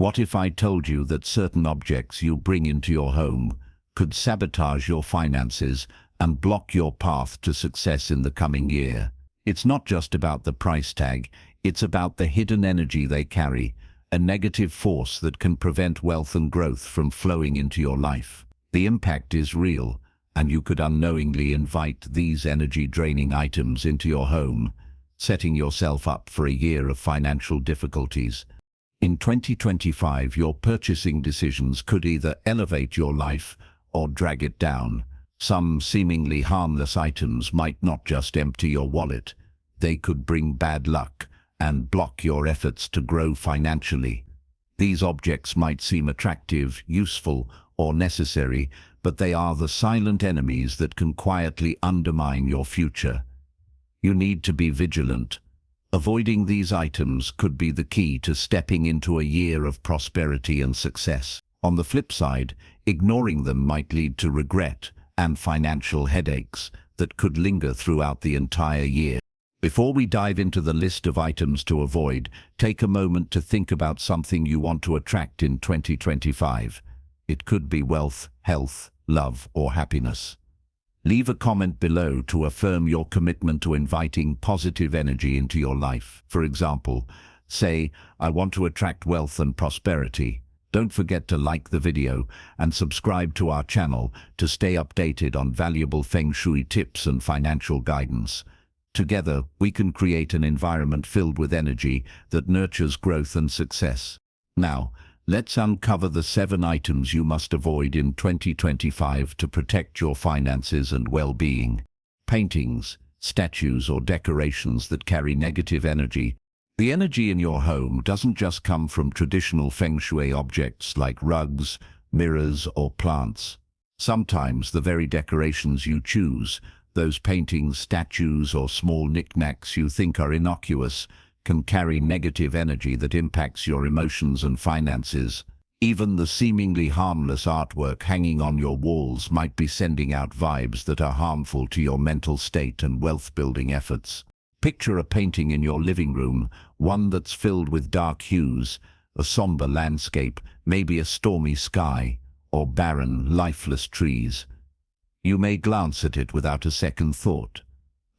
What if I told you that certain objects you bring into your home could sabotage your finances and block your path to success in the coming year? It's not just about the price tag, it's about the hidden energy they carry, a negative force that can prevent wealth and growth from flowing into your life. The impact is real, and you could unknowingly invite these energy-draining items into your home, setting yourself up for a year of financial difficulties. In 2025, your purchasing decisions could either elevate your life or drag it down. Some seemingly harmless items might not just empty your wallet, they could bring bad luck and block your efforts to grow financially. These objects might seem attractive, useful, or necessary, but they are the silent enemies that can quietly undermine your future. You need to be vigilant. Avoiding these items could be the key to stepping into a year of prosperity and success. On the flip side, ignoring them might lead to regret and financial headaches that could linger throughout the entire year. Before we dive into the list of items to avoid, take a moment to think about something you want to attract in 2025. It could be wealth, health, love, or happiness. Leave a comment below to affirm your commitment to inviting positive energy into your life. For example, say, "I want to attract wealth and prosperity." Don't forget to like the video and subscribe to our channel to stay updated on valuable Feng Shui tips and financial guidance. Together, we can create an environment filled with energy that nurtures growth and success. Now, let's uncover the 7 items you must avoid in 2025 to protect your finances and well-being. Paintings, statues, or decorations that carry negative energy. The energy in your home doesn't just come from traditional Feng Shui objects like rugs, mirrors, or plants. Sometimes the very decorations you choose, those paintings, statues, or small knickknacks you think are innocuous, can carry negative energy that impacts your emotions and finances. Even the seemingly harmless artwork hanging on your walls might be sending out vibes that are harmful to your mental state and wealth-building efforts. Picture a painting in your living room, one that's filled with dark hues, a somber landscape, maybe a stormy sky, or barren, lifeless trees. You may glance at it without a second thought,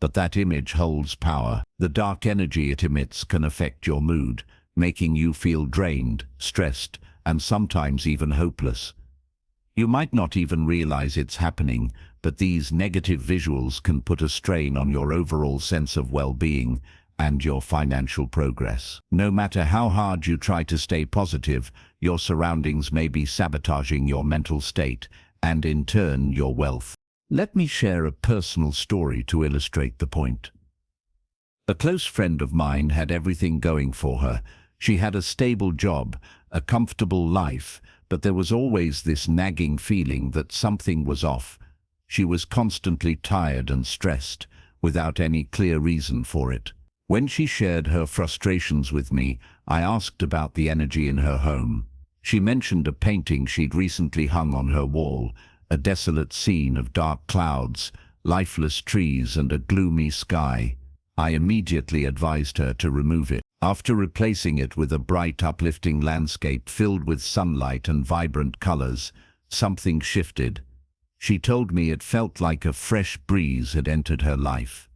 but that image holds power. The dark energy it emits can affect your mood, making you feel drained, stressed, and sometimes even hopeless. You might not even realize it's happening, but these negative visuals can put a strain on your overall sense of well-being and your financial progress. No matter how hard you try to stay positive, your surroundings may be sabotaging your mental state and, in turn, your wealth. Let me share a personal story to illustrate the point. A close friend of mine had everything going for her. She had a stable job, a comfortable life, but there was always this nagging feeling that something was off. She was constantly tired and stressed, without any clear reason for it. When she shared her frustrations with me, I asked about the energy in her home. She mentioned a painting she'd recently hung on her wall, a desolate scene of dark clouds, lifeless trees, and a gloomy sky. I immediately advised her to remove it. After replacing it with a bright, uplifting landscape filled with sunlight and vibrant colors, something shifted. She told me it felt like a fresh breeze had entered her life.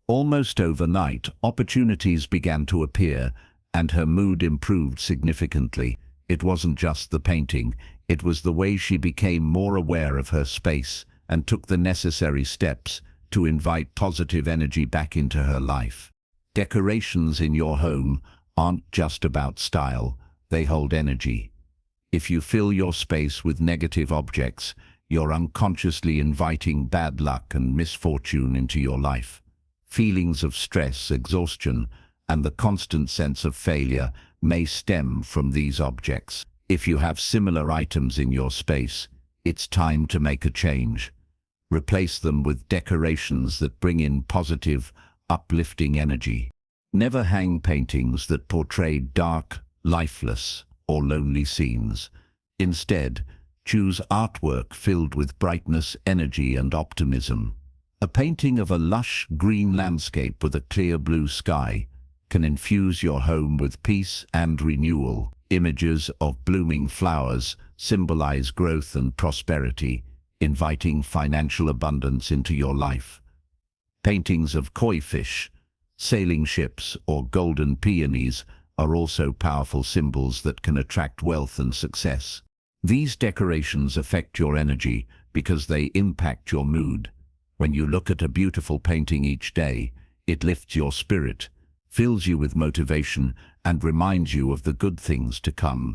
Almost overnight, opportunities began to appear, and her mood improved significantly. It wasn't just the painting, it was the way she became more aware of her space and took the necessary steps to invite positive energy back into her life. Decorations in your home aren't just about style, they hold energy. If you fill your space with negative objects, you're unconsciously inviting bad luck and misfortune into your life. Feelings of stress, exhaustion, and the constant sense of failure may stem from these objects. If you have similar items in your space, it's time to make a change. Replace them with decorations that bring in positive, uplifting energy. Never hang paintings that portray dark, lifeless, or lonely scenes. Instead, choose artwork filled with brightness, energy, and optimism. A painting of a lush green landscape with a clear blue sky can infuse your home with peace and renewal. Images of blooming flowers symbolize growth and prosperity, inviting financial abundance into your life. Paintings of koi fish, sailing ships, or golden peonies are also powerful symbols that can attract wealth and success. These decorations affect your energy because they impact your mood. When you look at a beautiful painting each day, it lifts your spirit, fills you with motivation, and reminds you of the good things to come.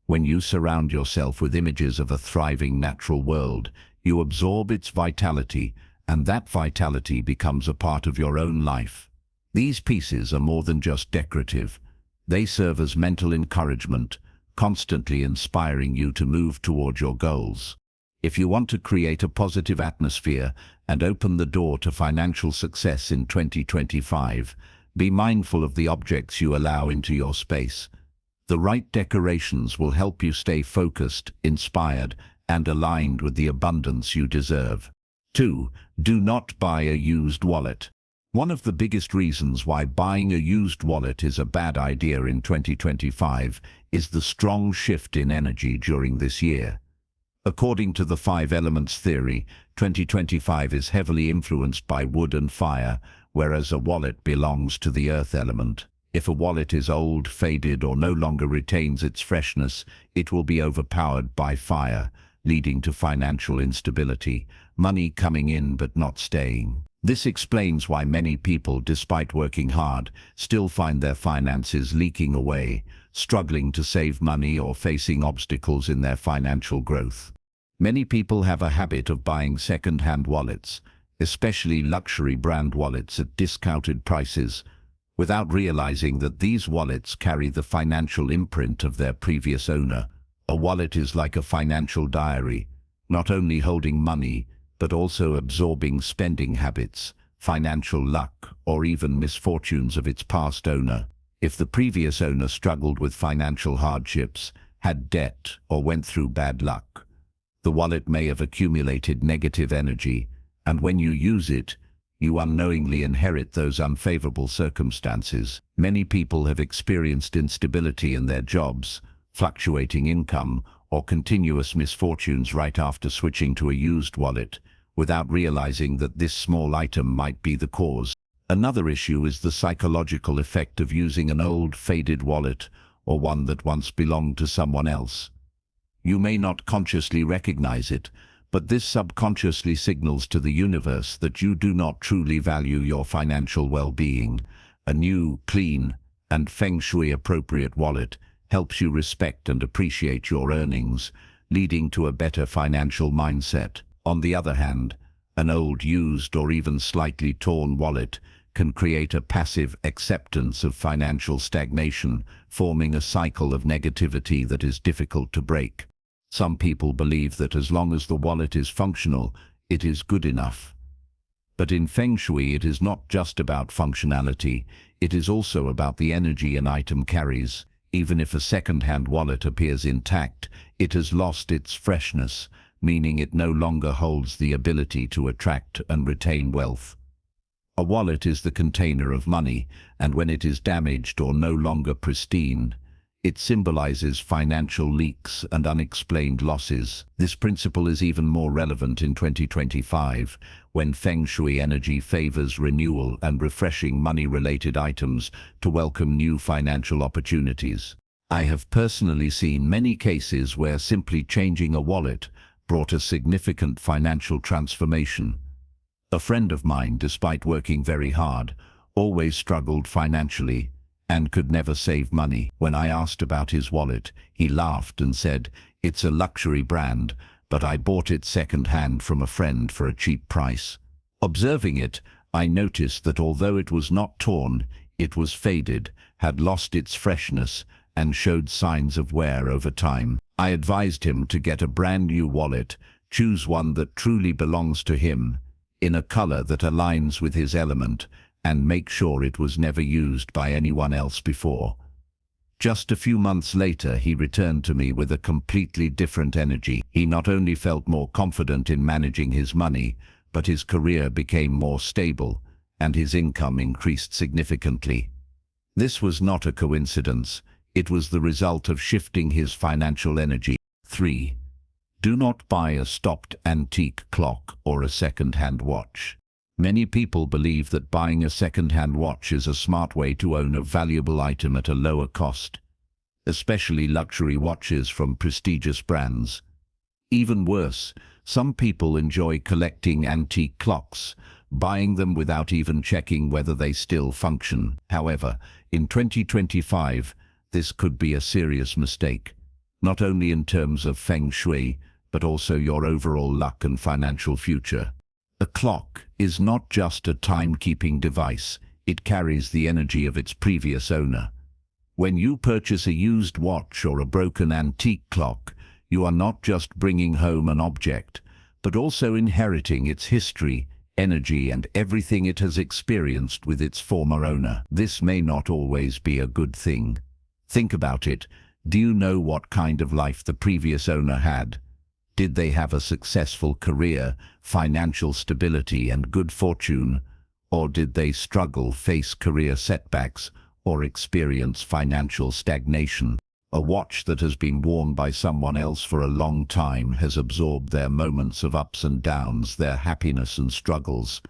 When you surround yourself with images of a thriving natural world, you absorb its vitality, and that vitality becomes a part of your own life. These pieces are more than just decorative. They serve as mental encouragement, constantly inspiring you to move toward your goals. If you want to create a positive atmosphere and open the door to financial success in 2025, be mindful of the objects you allow into your space. The right decorations will help you stay focused, inspired, and aligned with the abundance you deserve. 2. Do not buy a used wallet. One of the biggest reasons why buying a used wallet is a bad idea in 2025 is the strong shift in energy during this year. According to the 5 elements theory, 2025 is heavily influenced by wood and fire, whereas a wallet belongs to the earth element. If a wallet is old, faded, or no longer retains its freshness, it will be overpowered by fire, leading to financial instability, money coming in but not staying. This explains why many people, despite working hard, still find their finances leaking away, struggling to save money or facing obstacles in their financial growth. Many people have a habit of buying second-hand wallets, especially luxury brand wallets at discounted prices, without realizing that these wallets carry the financial imprint of their previous owner. A wallet is like a financial diary, not only holding money, but also absorbing spending habits, financial luck, or even misfortunes of its past owner. If the previous owner struggled with financial hardships, had debt, or went through bad luck, the wallet may have accumulated negative energy, and when you use it, you unknowingly inherit those unfavorable circumstances. Many people have experienced instability in their jobs, fluctuating income, or continuous misfortunes right after switching to a used wallet, without realizing that this small item might be the cause. Another issue is the psychological effect of using an old, faded wallet, or one that once belonged to someone else. You may not consciously recognize it, but this subconsciously signals to the universe that you do not truly value your financial well-being. A new, clean, and feng shui-appropriate wallet helps you respect and appreciate your earnings, leading to a better financial mindset. On the other hand, an old, used, or even slightly torn wallet can create a passive acceptance of financial stagnation, forming a cycle of negativity that is difficult to break. Some people believe that as long as the wallet is functional, it is good enough. But in Feng Shui, it is not just about functionality, it is also about the energy an item carries. Even if a second-hand wallet appears intact, it has lost its freshness, meaning it no longer holds the ability to attract and retain wealth. A wallet is the container of money, and when it is damaged or no longer pristine, it symbolizes financial leaks and unexplained losses. This principle is even more relevant in 2025, when Feng Shui energy favors renewal and refreshing money-related items to welcome new financial opportunities. I have personally seen many cases where simply changing a wallet brought a significant financial transformation. A friend of mine, despite working very hard, always struggled financially and could never save money. When I asked about his wallet, he laughed and said, "It's a luxury brand, but I bought it second-hand from a friend for a cheap price." Observing it, I noticed that although it was not torn, it was faded, had lost its freshness, and showed signs of wear over time. I advised him to get a brand new wallet, choose one that truly belongs to him, in a color that aligns with his element, and make sure it was never used by anyone else before. Just a few months later, he returned to me with a completely different energy. He not only felt more confident in managing his money, but his career became more stable, and his income increased significantly. This was not a coincidence. It was the result of shifting his financial energy. 3. Do not buy a stopped antique clock or a second-hand watch. Many people believe that buying a second-hand watch is a smart way to own a valuable item at a lower cost, especially luxury watches from prestigious brands. Even worse, some people enjoy collecting antique clocks, buying them without even checking whether they still function. However, in 2025, this could be a serious mistake, not only in terms of feng shui, but also your overall luck and financial future. A clock is not just a timekeeping device, it carries the energy of its previous owner. When you purchase a used watch or a broken antique clock, you are not just bringing home an object, but also inheriting its history, energy, and everything it has experienced with its former owner. This may not always be a good thing. Think about it. Do you know what kind of life the previous owner had? Did they have a successful career, financial stability, and good fortune? Or did they struggle, face career setbacks, or experience financial stagnation? A watch that has been worn by someone else for a long time has absorbed their moments of ups and downs, their happiness and struggles.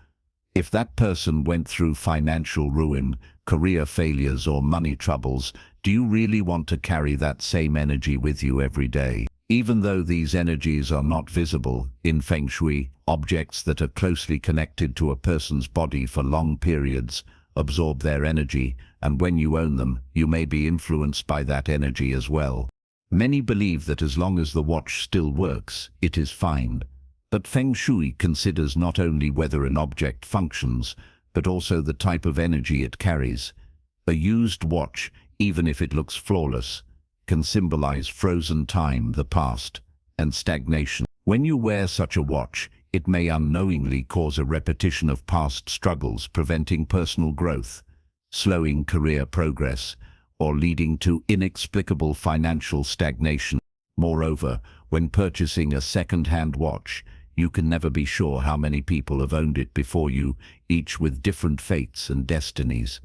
If that person went through financial ruin, career failures, or money troubles, do you really want to carry that same energy with you every day? Even though these energies are not visible, in feng shui, objects that are closely connected to a person's body for long periods absorb their energy, and when you own them, you may be influenced by that energy as well. Many believe that as long as the watch still works, it is fine. But feng shui considers not only whether an object functions, but also the type of energy it carries. A used watch, even if it looks flawless, can symbolize frozen time, the past, and stagnation. When you wear such a watch, it may unknowingly cause a repetition of past struggles, preventing personal growth, slowing career progress, or leading to inexplicable financial stagnation. Moreover, when purchasing a second-hand watch, you can never be sure how many people have owned it before you, each with different fates and destinies.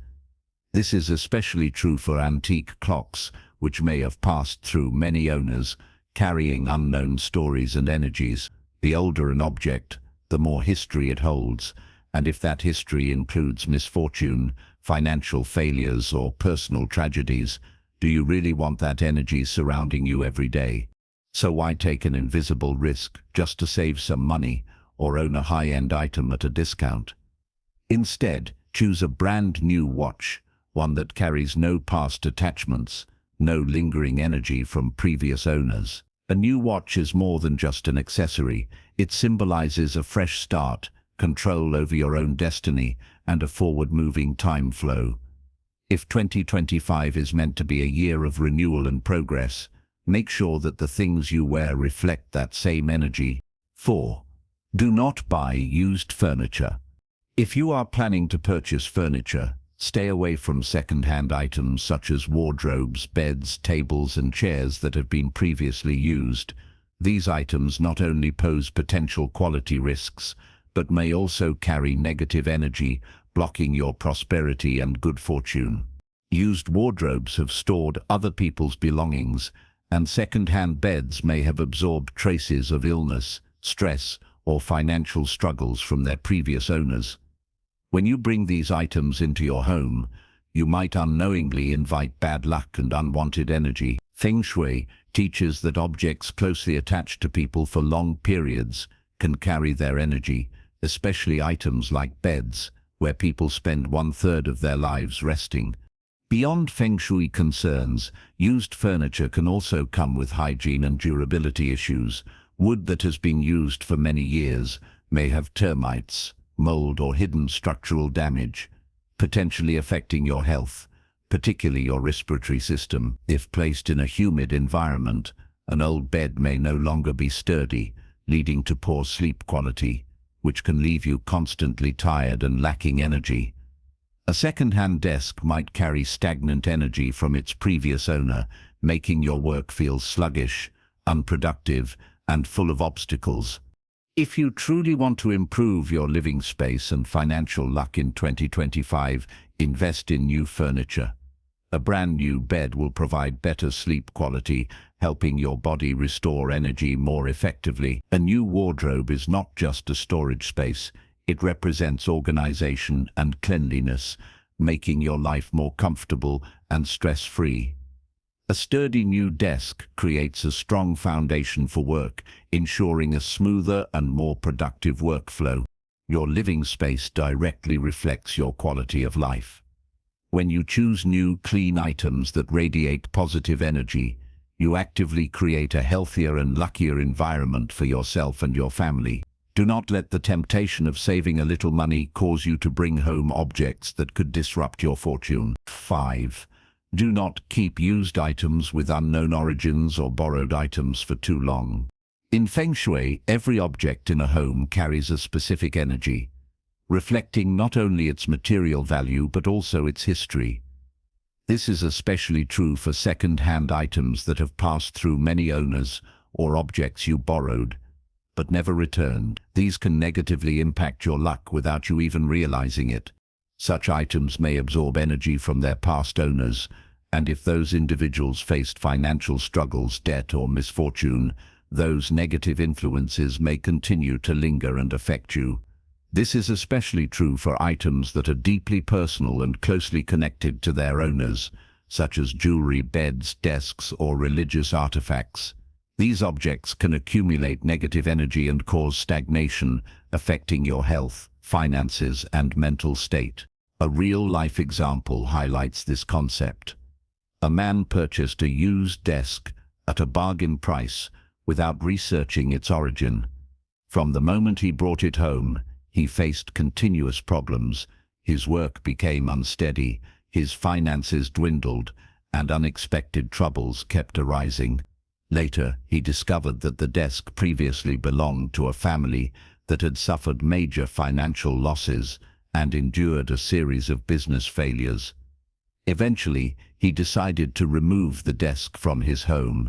This is especially true for antique clocks, which may have passed through many owners, carrying unknown stories and energies. The older an object, the more history it holds, and if that history includes misfortune, financial failures, or personal tragedies, do you really want that energy surrounding you every day? So why take an invisible risk just to save some money or own a high-end item at a discount? Instead, choose a brand new watch, one that carries no past attachments, no lingering energy from previous owners. A new watch is more than just an accessory. It symbolizes a fresh start, control over your own destiny, and a forward-moving time flow. If 2025 is meant to be a year of renewal and progress, make sure that the things you wear reflect that same energy. 4. Do not buy used furniture. If you are planning to purchase furniture, stay away from second-hand items such as wardrobes, beds, tables, and chairs that have been previously used. These items not only pose potential quality risks, but may also carry negative energy, blocking your prosperity and good fortune. Used wardrobes have stored other people's belongings, and second-hand beds may have absorbed traces of illness, stress, or financial struggles from their previous owners. When you bring these items into your home, you might unknowingly invite bad luck and unwanted energy. Feng Shui teaches that objects closely attached to people for long periods can carry their energy, especially items like beds, where people spend 1/3 of their lives resting. Beyond Feng Shui concerns, used furniture can also come with hygiene and durability issues. Wood that has been used for many years may have termites, mold, or hidden structural damage, potentially affecting your health, particularly your respiratory system. If placed in a humid environment, an old bed may no longer be sturdy, leading to poor sleep quality, which can leave you constantly tired and lacking energy. A second-hand desk might carry stagnant energy from its previous owner, making your work feel sluggish, unproductive, and full of obstacles. If you truly want to improve your living space and financial luck in 2025, invest in new furniture. A brand new bed will provide better sleep quality, helping your body restore energy more effectively. A new wardrobe is not just a storage space. It represents organization and cleanliness, making your life more comfortable and stress-free. A sturdy new desk creates a strong foundation for work, ensuring a smoother and more productive workflow. Your living space directly reflects your quality of life. When you choose new, clean items that radiate positive energy, you actively create a healthier and luckier environment for yourself and your family. Do not let the temptation of saving a little money cause you to bring home objects that could disrupt your fortune. 5. Do not keep used items with unknown origins or borrowed items for too long. In Feng Shui, every object in a home carries a specific energy, reflecting not only its material value but also its history. This is especially true for second-hand items that have passed through many owners or objects you borrowed but never returned. These can negatively impact your luck without you even realizing it. Such items may absorb energy from their past owners, and if those individuals faced financial struggles, debt, or misfortune, those negative influences may continue to linger and affect you. This is especially true for items that are deeply personal and closely connected to their owners, such as jewelry, beds, desks, or religious artifacts. These objects can accumulate negative energy and cause stagnation, affecting your health, finances, and mental state. A real-life example highlights this concept. A man purchased a used desk at a bargain price without researching its origin. From the moment he brought it home, he faced continuous problems. His work became unsteady, his finances dwindled, and unexpected troubles kept arising. Later, he discovered that the desk previously belonged to a family that had suffered major financial losses and endured a series of business failures. Eventually, he decided to remove the desk from his home,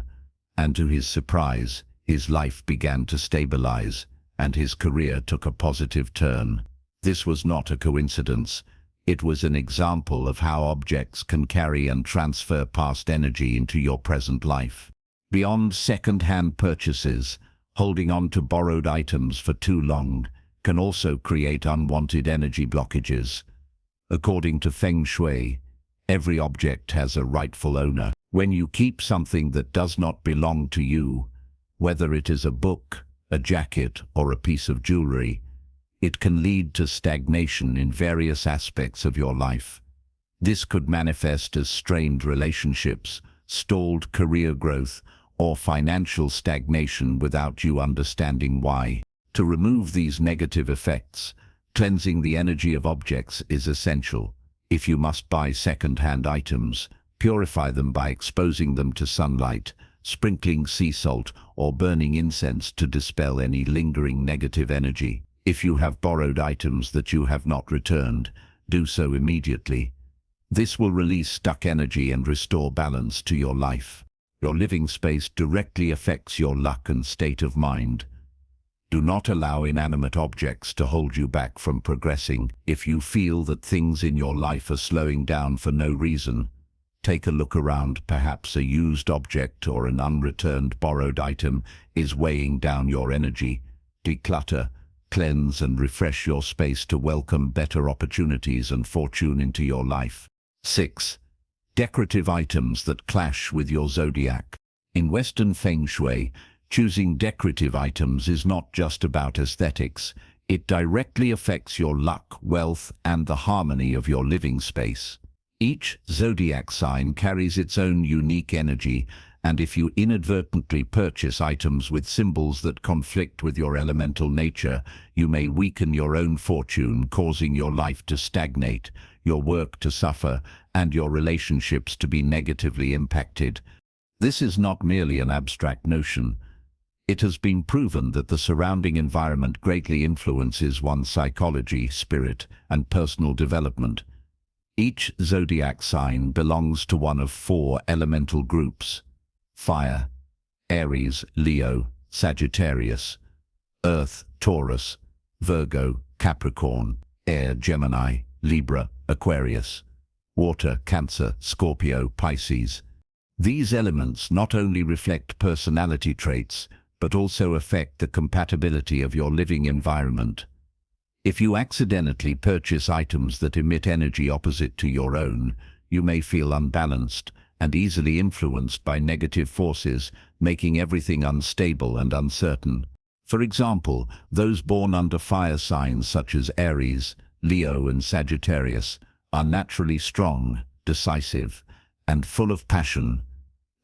and to his surprise, his life began to stabilize, and his career took a positive turn. This was not a coincidence. It was an example of how objects can carry and transfer past energy into your present life. Beyond second-hand purchases, holding on to borrowed items for too long can also create unwanted energy blockages. According to Feng Shui, every object has a rightful owner. When you keep something that does not belong to you, whether it is a book, a jacket, or a piece of jewelry, it can lead to stagnation in various aspects of your life. This could manifest as strained relationships, stalled career growth, or financial stagnation without you understanding why. To remove these negative effects, cleansing the energy of objects is essential. If you must buy second-hand items, purify them by exposing them to sunlight, sprinkling sea salt, or burning incense to dispel any lingering negative energy. If you have borrowed items that you have not returned, do so immediately. This will release stuck energy and restore balance to your life. Your living space directly affects your luck and state of mind. Do not allow inanimate objects to hold you back from progressing. If you feel that things in your life are slowing down for no reason, take a look around. Perhaps a used object or an unreturned borrowed item is weighing down your energy. Declutter, cleanse, and refresh your space to welcome better opportunities and fortune into your life. 6. Decorative items that clash with your zodiac. In Western Feng Shui, choosing decorative items is not just about aesthetics. It directly affects your luck, wealth, and the harmony of your living space. Each zodiac sign carries its own unique energy, and if you inadvertently purchase items with symbols that conflict with your elemental nature, you may weaken your own fortune, causing your life to stagnate, your work to suffer, and your relationships to be negatively impacted. This is not merely an abstract notion. It has been proven that the surrounding environment greatly influences one's psychology, spirit, and personal development. Each zodiac sign belongs to one of 4 elemental groups: fire, Aries, Leo, Sagittarius; earth, Taurus; Virgo, Capricorn; air, Gemini; Libra, Aquarius; water, Cancer, Scorpio, Pisces. These elements not only reflect personality traits, but also affect the compatibility of your living environment. If you accidentally purchase items that emit energy opposite to your own, you may feel unbalanced and easily influenced by negative forces, making everything unstable and uncertain. For example, those born under fire signs such as Aries, Leo, and Sagittarius are naturally strong, decisive, and full of passion.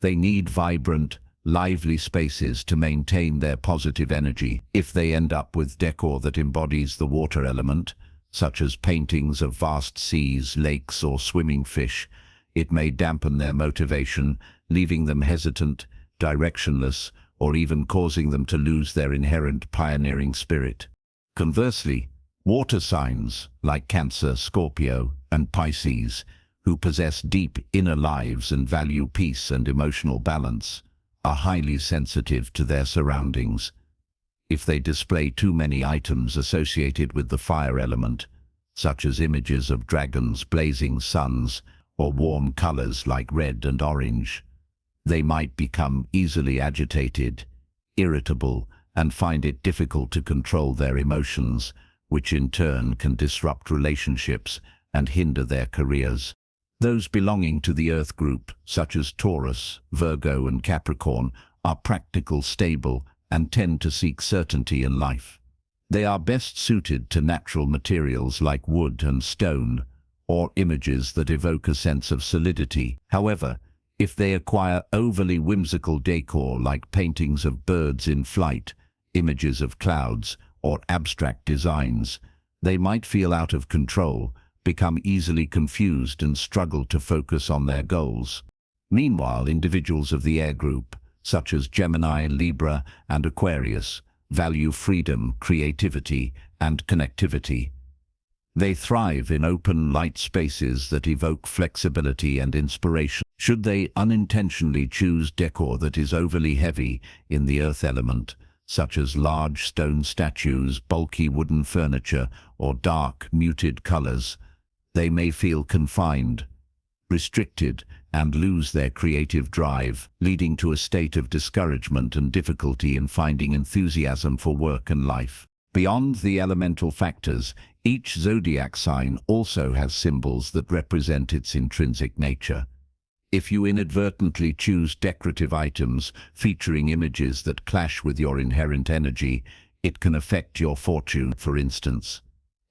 They need vibrant, lively spaces to maintain their positive energy. If they end up with decor that embodies the water element, such as paintings of vast seas, lakes, or swimming fish, it may dampen their motivation, leaving them hesitant, directionless, or even causing them to lose their inherent pioneering spirit. Conversely, water signs like Cancer, Scorpio, and Pisces, who possess deep inner lives and value peace and emotional balance, are highly sensitive to their surroundings. If they display too many items associated with the fire element, such as images of dragons, blazing suns, or warm colors like red and orange, they might become easily agitated, irritable, and find it difficult to control their emotions, which in turn can disrupt relationships and hinder their careers. Those belonging to the Earth group, such as Taurus, Virgo, and Capricorn, are practical, stable, and tend to seek certainty in life. They are best suited to natural materials like wood and stone, or images that evoke a sense of solidity. However, if they acquire overly whimsical decor like paintings of birds in flight, images of clouds, or abstract designs, they might feel out of control, become easily confused, and struggle to focus on their goals. Meanwhile, individuals of the air group, such as Gemini, Libra, and Aquarius, value freedom, creativity, and connectivity. They thrive in open, light spaces that evoke flexibility and inspiration. Should they unintentionally choose decor that is overly heavy in the earth element, such as large stone statues, bulky wooden furniture, or dark, muted colors, they may feel confined, restricted, and lose their creative drive, leading to a state of discouragement and difficulty in finding enthusiasm for work and life. Beyond the elemental factors, each zodiac sign also has symbols that represent its intrinsic nature. If you inadvertently choose decorative items featuring images that clash with your inherent energy, it can affect your fortune. For instance,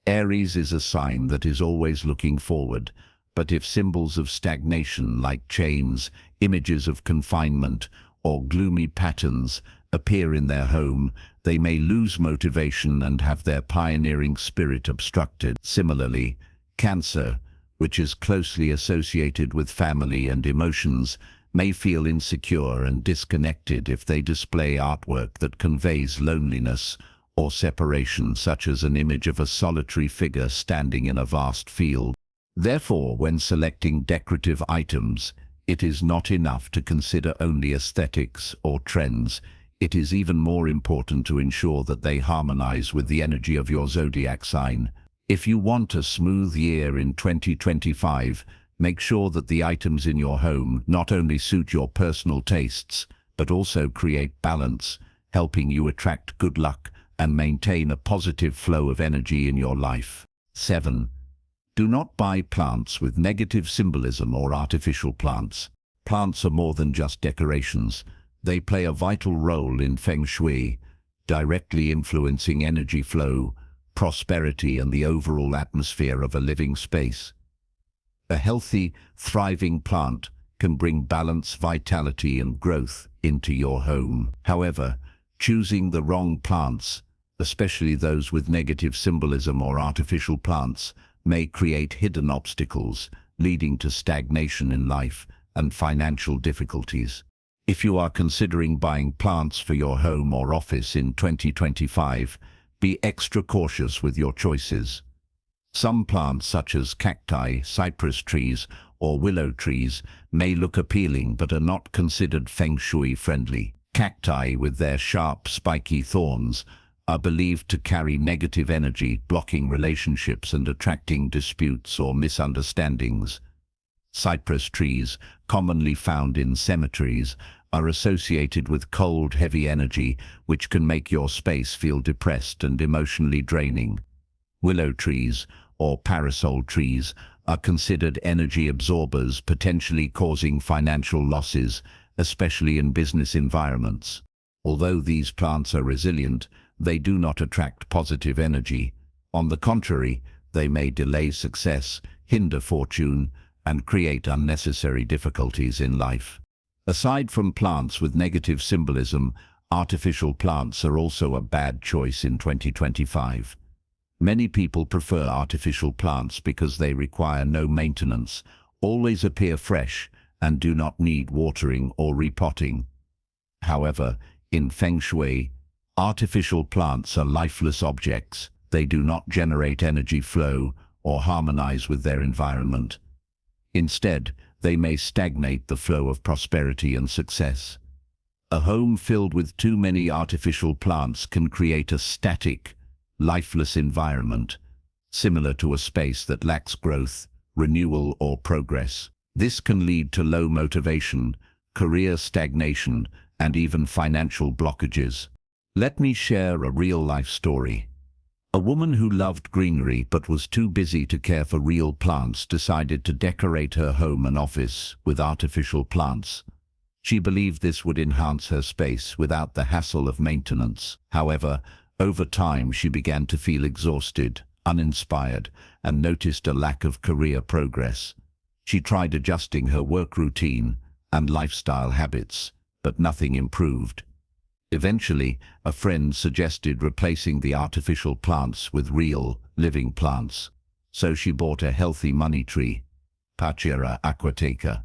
Aries is a sign that is always looking forward, but if symbols of stagnation like chains, images of confinement, or gloomy patterns appear in their home, they may lose motivation and have their pioneering spirit obstructed. Similarly, Cancer, which is closely associated with family and emotions, may feel insecure and disconnected if they display artwork that conveys loneliness or separation, such as an image of a solitary figure standing in a vast field. Therefore, when selecting decorative items, it is not enough to consider only aesthetics or trends. It is even more important to ensure that they harmonize with the energy of your zodiac sign. If you want a smooth year in 2025, make sure that the items in your home not only suit your personal tastes, but also create balance, helping you attract good luck and maintain a positive flow of energy in your life. 7. Do not buy plants with negative symbolism or artificial plants. Plants are more than just decorations. They play a vital role in feng shui, directly influencing energy flow, prosperity, and the overall atmosphere of a living space. A healthy, thriving plant can bring balance, vitality, and growth into your home. However, choosing the wrong plants, especially those with negative symbolism or artificial plants, may create hidden obstacles, leading to stagnation in life and financial difficulties. If you are considering buying plants for your home or office in 2025, be extra cautious with your choices. Some plants, such as cacti, cypress trees, or willow trees, may look appealing but are not considered feng shui friendly. Cacti, with their sharp, spiky thorns, are believed to carry negative energy, blocking relationships and attracting disputes or misunderstandings. Cypress trees, commonly found in cemeteries, are associated with cold, heavy energy, which can make your space feel depressed and emotionally draining. Willow trees, or parasol trees, are considered energy absorbers, potentially causing financial losses, especially in business environments. Although these plants are resilient, they do not attract positive energy. On the contrary, they may delay success, hinder fortune, and create unnecessary difficulties in life. Aside from plants with negative symbolism, artificial plants are also a bad choice in 2025. Many people prefer artificial plants because they require no maintenance, always appear fresh, and do not need watering or repotting. However, in Feng Shui, artificial plants are lifeless objects. They do not generate energy flow or harmonize with their environment. Instead, they may stagnate the flow of prosperity and success. A home filled with too many artificial plants can create a static, lifeless environment, similar to a space that lacks growth, renewal, or progress. This can lead to low motivation, career stagnation, and even financial blockages. Let me share a real-life story. A woman who loved greenery but was too busy to care for real plants decided to decorate her home and office with artificial plants. She believed this would enhance her space without the hassle of maintenance. However, over time she began to feel exhausted, uninspired, and noticed a lack of career progress. She tried adjusting her work routine and lifestyle habits, but nothing improved. Eventually, a friend suggested replacing the artificial plants with real, living plants. So she bought a healthy money tree, Pachira aquateca.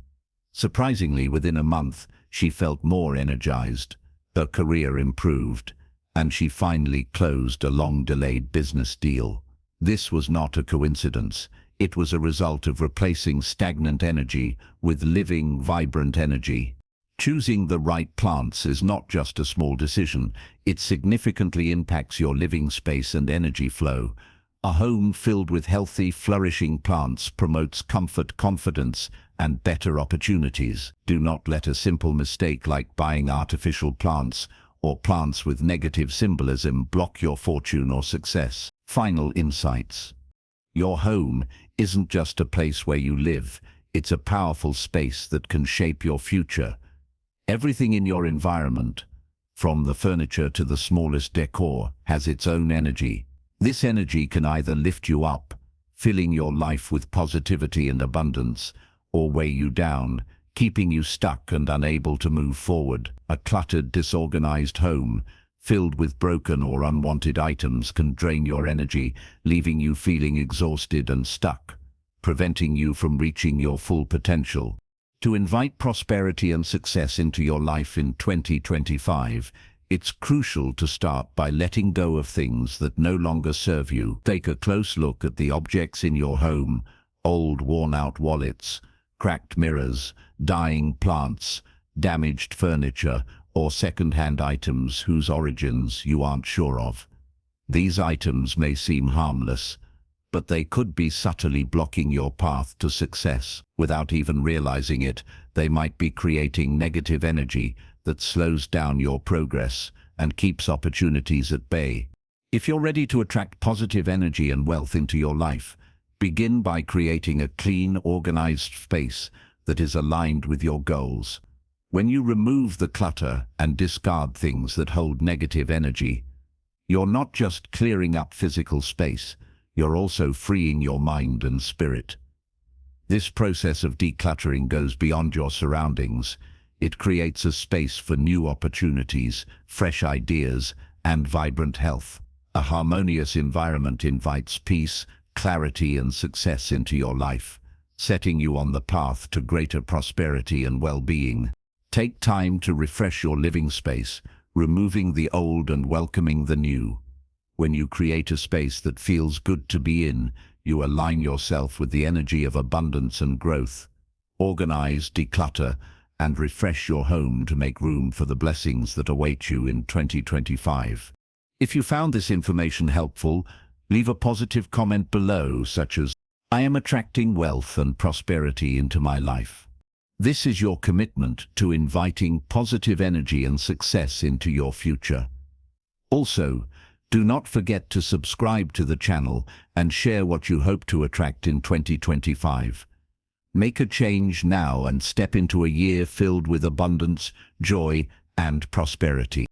Surprisingly, within a month, she felt more energized, her career improved, and she finally closed a long-delayed business deal. This was not a coincidence. It was a result of replacing stagnant energy with living, vibrant energy. Choosing the right plants is not just a small decision, it significantly impacts your living space and energy flow. A home filled with healthy, flourishing plants promotes comfort, confidence, and better opportunities. Do not let a simple mistake like buying artificial plants or plants with negative symbolism block your fortune or success. Final insights. Your home isn't just a place where you live, it's a powerful space that can shape your future. Everything in your environment, from the furniture to the smallest decor, has its own energy. This energy can either lift you up, filling your life with positivity and abundance, or weigh you down, keeping you stuck and unable to move forward. A cluttered, disorganized home, filled with broken or unwanted items, can drain your energy, leaving you feeling exhausted and stuck, preventing you from reaching your full potential. To invite prosperity and success into your life in 2025, it's crucial to start by letting go of things that no longer serve you. Take a close look at the objects in your home: old, worn-out wallets, cracked mirrors, dying plants, damaged furniture, or second-hand items whose origins you aren't sure of. These items may seem harmless, but they could be subtly blocking your path to success. Without even realizing it, they might be creating negative energy that slows down your progress and keeps opportunities at bay. If you're ready to attract positive energy and wealth into your life, begin by creating a clean, organized space that is aligned with your goals. When you remove the clutter and discard things that hold negative energy, you're not just clearing up physical space, you're also freeing your mind and spirit. This process of decluttering goes beyond your surroundings. It creates a space for new opportunities, fresh ideas, and vibrant health. A harmonious environment invites peace, clarity, and success into your life, setting you on the path to greater prosperity and well-being. Take time to refresh your living space, removing the old and welcoming the new. When you create a space that feels good to be in, you align yourself with the energy of abundance and growth. Organize, declutter, and refresh your home to make room for the blessings that await you in 2025. If you found this information helpful, leave a positive comment below, such as, I am attracting wealth and prosperity into my life. This is your commitment to inviting positive energy and success into your future. Also, do not forget to subscribe to the channel and share what you hope to attract in 2025. Make a change now and step into a year filled with abundance, joy, and prosperity.